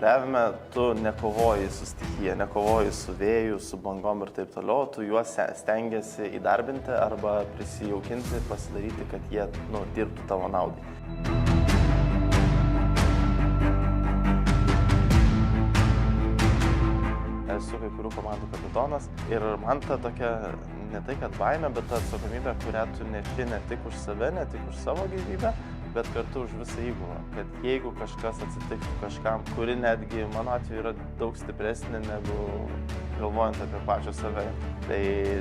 buriavime tu nekovoji su stichija, nekovoji su vėju, su bangom ir taip toliau, tu juos stengiasi įdarbinti arba prisijaukinti, pasidaryti, kad jie dirbtų tavo naudai. Esu kai kurių komandų kapitonas ir man ta tokia, ne tai kad baimė, bet ta atsakomybė, kurią tu neši ne tik už save, ne tik už savo gyvybę, bet kartu už visą įgulą. Kad jeigu kažkas atsitiktų kažkam, kuri netgi mano atveju yra daug stipresnė negu galvojant apie pačią save, tai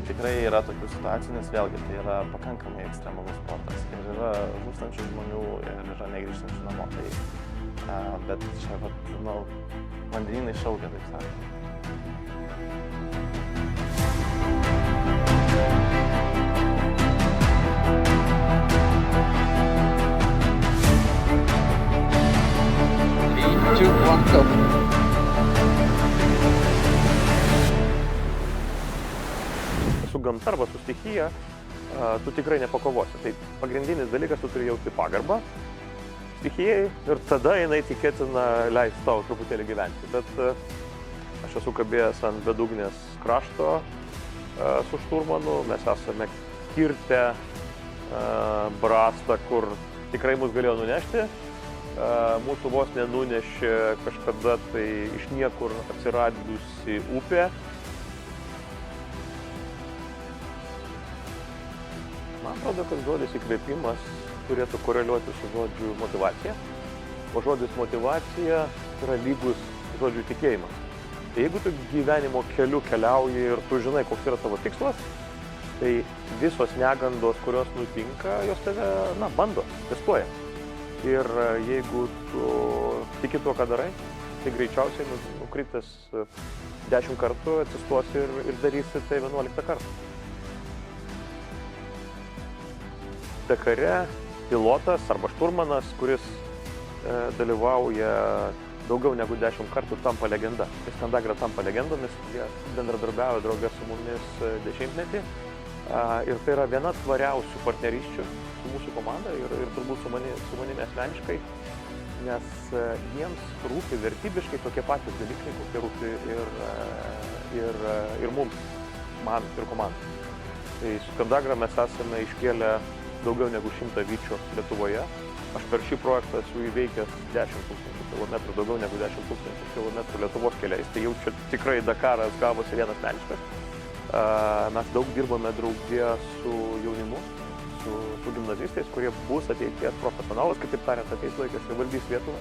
tikrai yra tokių situacijų, nes vėlgi tai yra pakankamai ekstremalus sportas. Ir yra žūstančių žmonių ir yra negrįžtančių namo. Bet čia vandenynai šaukia, taip sakant. Su gamta arba su stichija tu tikrai nepakovosi. Tai pagrindinis dalykas, tu turi jausti pagarbą stichijai ir tada jinai tikėtina leis tau truputėlį gyventi. Bet aš esu kabėjęs ant bedugnės krašto su šturmanu, mes esame kirtę brastą, kur tikrai mus galėjo nunešti. Mūsų vos nenunešė kažkada tai iš niekur atsiradusi upė. Man atrodo, kad žodis įkvėpimas turėtų koreliuoti su žodžiu motyvacija, o žodis motyvacija yra lygus žodžiu tikėjimas. Tai jeigu tu gyvenimo keliu keliauji ir tu žinai, koks yra tavo tikslas, tai visos negandos, kurios nutinka, jos tave, bando, testuoja. Ir jeigu tu tiki tuo, ką darai, tai greičiausiai nukritęs 10 kartų atsistosi ir darysi tai 11 kartą. Dakare pilotas arba šturmanas, kuris dalyvauja daugiau negu 10 kartų, tampa legenda. Iskandagra tampa legendomis, jie bendradarbiavo drauge su mumis 10-metį. Ir tai yra viena tvariausių partnerysčių su mūsų komanda ir turbūt su manimi asmeniškai, nes jiems rūpi vertybiškai tokie patys dalykai, kokie rūpi ir mums, man ir komandai. Tai su Iskandagra mes esame iškėlę daugiau negu 100 vyčių Lietuvoje. Aš per šį projektą esu įveikęs 10 000 kilometrų, daugiau negu 10 000 kilometrų Lietuvos keliais. Tai jau čia tikrai Dakaras gavosi vienas asmeniškas. Mes daug dirbame draugė su jaunimu, su gimnazistais, kurie bus ateities profesionalas, kitaip tariant, ateis laikas ir valdys Lietuvą.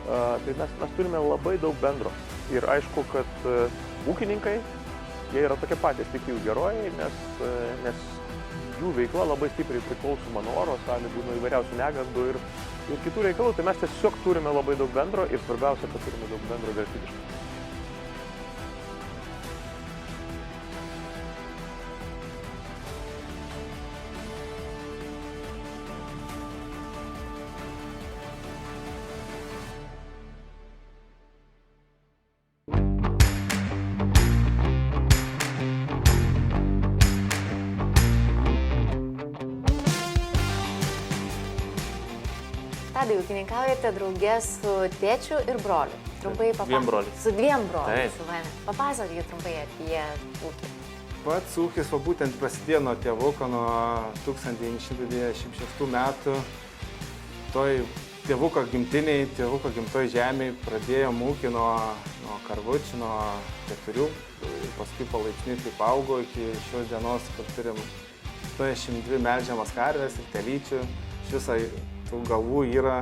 Tai mes turime labai daug bendro. Ir aišku, kad ūkininkai, jie yra tokie patys stichijų herojai, nes jų veikla labai stipriai priklausoma nuo oro sąlygų, nuo įvairiausių negandų ir kitų reikalų. Tai mes tiesiog turime labai daug bendro ir svarbiausia, kad turime daug bendro vertybiškai. Tadai, ūkininkaujate drauge su tėčiu ir broliu. Trumpai Dviem broliais. Su dviem broliais. Papasakokite trumpai apie ūkį. Pats ūkis būtent prasidėjo nuo tėvuko nuo 1996 metų. Toj tėvuko gimtiniai, tėvuko gimtoj žemėje pradėjom ūkį nuo karvučių, nuo 4. Paskui palaipsniui taip augo iki šios dienos, kur turim 82 melžiamas karves ir telyčių. Iš viso tų galvų yra,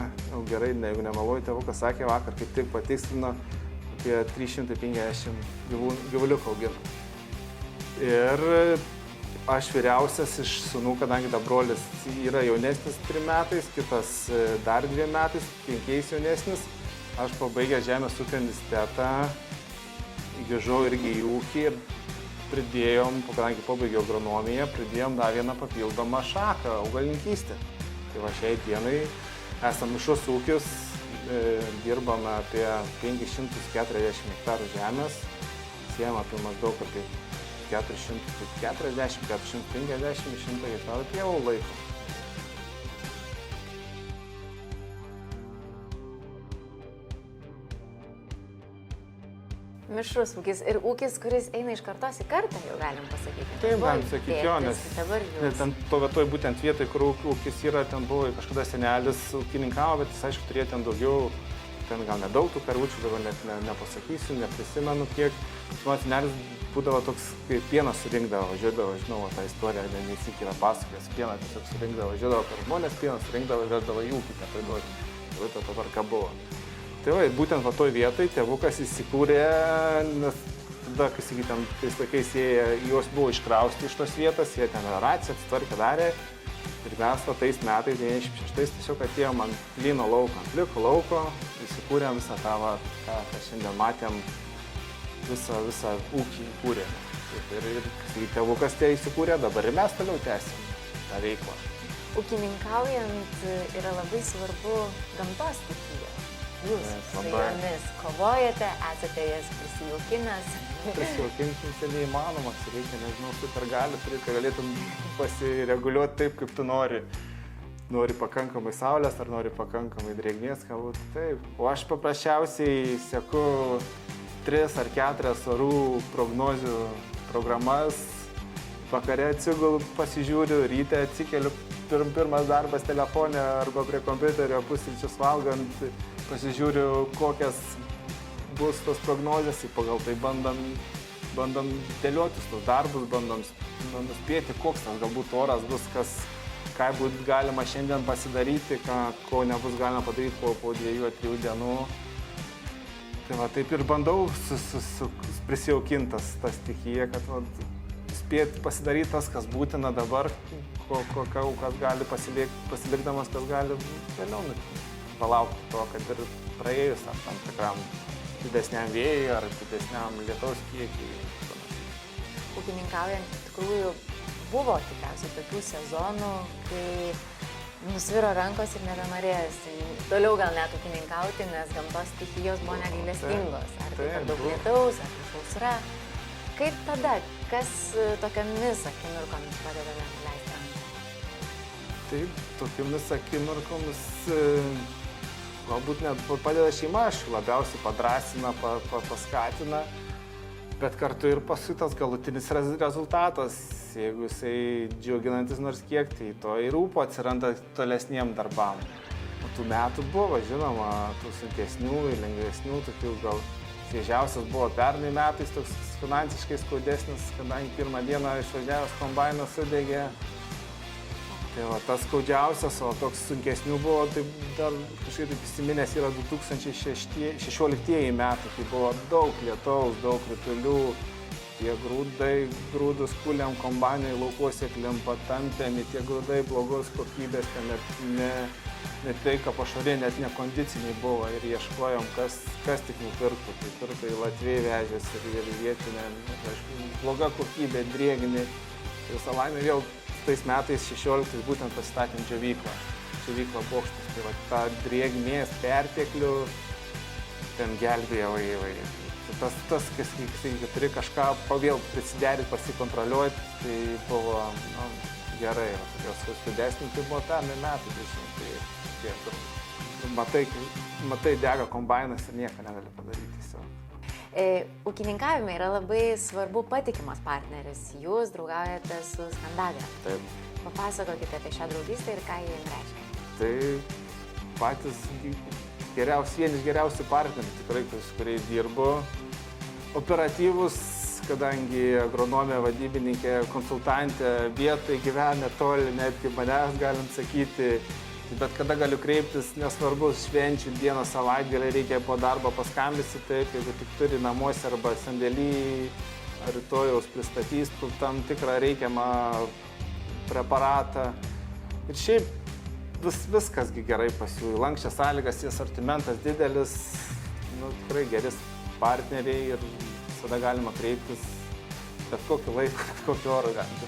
gerai, jeigu nemeluoju, tėvukas sakė vakar, kaip tik patikslino, apie 350 gyvuliukų augina. Ir aš vyriausias iš sūnų, kadangi da brolis yra jaunesnis 3 metais, kitas dar 2 metais, 5 jaunesnis. Aš pabaigęs Žemės ūkio universitetą, grįžau irgi į ūkį ir pridėjom, kadangi pabaigiau agronomiją, pridėjom dar vieną papildomą šaką, augalininkystę. Tai va šiai dienai esam mišrus ūkius, dirbame apie 540 hektarų žemės, siejam apie maždaug apie 440, 450, 100 hektarų pievų laiko. mišrus ūkis ir ūkis, kuris eina iš kartos į kartą, jau galim pasakyti. Taip, Buvo galim sakyti, jo, tėtis, nes dabar jūs. ten to vietoj būtent vietoj, kur ūkis yra, ten buvo kažkada senelis ūkininkavo, bet jis aišku turėjo ten daugiau, ten gal nedaug tų karvučių, dabar net nepasakysiu, neprisimenu kiek. Mano senelis būdavo toks, kai pieną surinkdavo, važiuodavo, žinau, tą istoriją neįsik yra pasakojęs, pieną tiesiog surinkdavo, važiuodavo per žmonės, pieną surinkdavo ir veždavo į ūkį, nepriduoti. Tai ta tvarka buvo. Tai va, būtent va toj vietoj tėvukas įsikūrė, nes tada, kai sakyt, ten tais laikais juos buvo iškrausti iš tos vietos, jie ten raciją atsitvarkė darė. Ir mes va tais metais, 96, tiesiog atėjom ant plyno lauko, ant pliko lauko, įsikūrėm visą tą, va, ką šiandien matėm, visą ūkį įkūrėm. Ir tėvukas tie įsikūrė, dabar ir mes toliau tęsim tą veiklą. Ūkininkaujant yra labai svarbu gamtos stichija. Jūs su jomis kovojate, esate jas prisijaukinęs. Prisijaukinti neįmanomas, reikia, nežinau, supergalių, kad galėtum pasireguliuoti taip, kaip tu nori. Nori pakankamai saulės ar nori pakankamai drėgmės, galbūt taip. O aš paprasčiausiai seku 3 ar 4 orų prognozių programas, vakare atsigulu, pasižiūriu, ryte atsikeliu, pirmas darbas telefone arba prie kompiuterio pusryčius valgant, pasižiūriu, kokias bus tos prognozės, pagal tai bandom dėliotis tos darbus, bandom nuspėti, koks tas galbūt oras bus, ką būtų galima šiandien pasidaryti, ko nebus galima padaryti po 2-3 dienų. Tai va, taip ir bandau prisijaukintas tą stichiją, kad spėti pasidaryti tas, kas būtina dabar, kas gali pasilikdamas, kas gali vėliau palaukti to, kad ir praėjus tam tikram didesniam vėjui ar didesniam lietaus kiekiui. Ūkininkaujant, iš tikrųjų, buvo tikriausiai tokių sezonų, kai nusviro rankos ir nebenorėjosi toliau gal net ūkininkauti, nes gamtos stichijos buvo negailestingos. Ar tai per daug lietaus, ar tai sausra. Kaip tada, kas tokiamis akimirkomis padeda leisti ranką? Taip, tokiamis akimirkomis galbūt net padeda šeima, aš labiausiai padrasina, paskatina, bet kartu ir paskui tas galutinis rezultatas, jeigu jisai džiauginantis nors kiek, tai to ir ūpo atsiranda tolesniem darbam. O tų metų buvo, žinoma, tų sunkesnių ir lengvesnių, tokių gal šviežiausias buvo pernai metais, toks finansiškai skaudesnis, kadangi pirmą dieną išvažiavęs kombainas sudegė. Tai va, tas skaudžiausias, o toks sunkesnių buvo, tai dar kažkaip taip įsiminęs yra 2016 metai, kai buvo daug lietaus, daug kritulių, tie grūdus kūlėm kombainai, laukuose klimpa, tampėmi, tie grūdai blogos kokybės, ten net tai, ką pašarė, net nekondiciniai buvo ir ieškojom, kas tik nupirktų. Tai pirkai Latvijai vežėsi ir vietinė, bloga kokybė, drėgni. Visą laimę vėl tais metais 16 būtent pasistatėm džiovyklą bokštus. Tai va, tą drėgmės perteklių ten gelbėjo įvairiai. Tas, kas turi kažką vėl prisiderinti, pasikontroliuoti, tai buvo gerai. Jos skaudesnį, tai buvo pernai metai. Matai dega kombainas ir nieko negali padaryti tiesiog. Ūkininkavime yra labai svarbu patikimas partneris. Jūs draugaujate su Skandagra. Taip. Papasakokite apie šią draugystę ir ką jie jums reiškia. Tai patys vieni iš geriausių partnerių, tikrai, su kuriais dirbu. Operatyvus, kadangi agronomė, vadybininkė, konsultantė vietoj gyvena toli, netgi manęs galim sakyti, bet kada galiu kreiptis, nesvarbu, švenčių dieną, savaitgalį, reikia po darbo paskambinti, taip, jeigu tik turi namuose arba sandėly, rytojaus pristatys tam tikrą reikiamą preparatą. Ir šiaip viskas gerai pas jų, lankščias sąlygas, asortimentas didelis, tikrai geris partneriai ir visada galima kreiptis bet kokiu laiku, bet kokiu oru galima.